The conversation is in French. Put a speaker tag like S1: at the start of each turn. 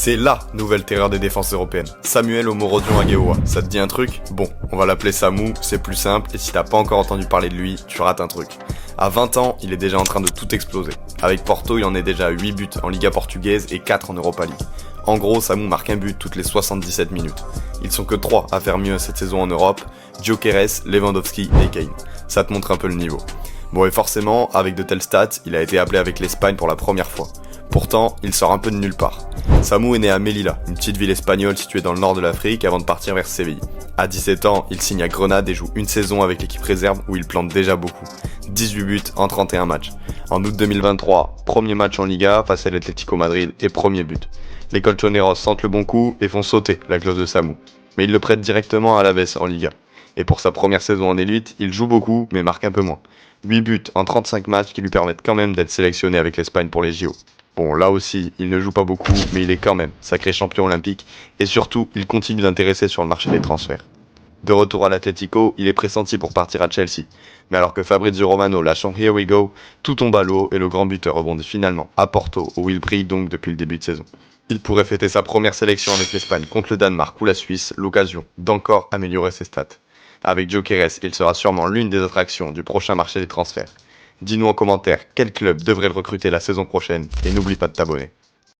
S1: C'est LA nouvelle terreur des défenses européennes. Samuel Omorodion Agueoa. Ça te dit un truc? Bon, on va l'appeler Samu, c'est plus simple, et si t'as pas encore entendu parler de lui, tu rates un truc. À 20 ans, il est déjà en train de tout exploser. Avec Porto, il en est déjà à 8 buts en Liga portugaise et 4 en Europa League. En gros, Samu marque un but toutes les 77 minutes. Ils sont que 3 à faire mieux cette saison en Europe, Gyökeres, Lewandowski et Kane. Ça te montre un peu le niveau. Bon, et forcément, avec de telles stats, il a été appelé avec l'Espagne pour la première fois. Pourtant, il sort un peu de nulle part. Samu est né à Melilla, une petite ville espagnole située dans le nord de l'Afrique avant de partir vers Séville. À 17 ans, il signe à Grenade et joue une saison avec l'équipe réserve où il plante déjà beaucoup. 18 buts en 31 matchs. En août 2023, premier match en Liga face à l'Atlético Madrid et premier but. Les Colchoneros sentent le bon coup et font sauter la clause de Samu. Mais ils le prêtent directement à Alavés en Liga. Et pour sa première saison en élite, il joue beaucoup mais marque un peu moins. 8 buts en 35 matchs qui lui permettent quand même d'être sélectionné avec l'Espagne pour les JO. Bon, là aussi, il ne joue pas beaucoup, mais il est quand même sacré champion olympique, et surtout, il continue d'intéresser sur le marché des transferts. De retour à l'Atlético, il est pressenti pour partir à Chelsea. Mais alors que Fabrizio Romano lâche son Here we go, tout tombe à l'eau et le grand buteur rebondit finalement à Porto, où il brille donc depuis le début de saison. Il pourrait fêter sa première sélection avec l'Espagne contre le Danemark ou la Suisse, l'occasion d'encore améliorer ses stats. Avec Gyökeres, il sera sûrement l'une des attractions du prochain marché des transferts. Dis-nous en commentaire quel club devrait le recruter la saison prochaine et n'oublie pas de t'abonner.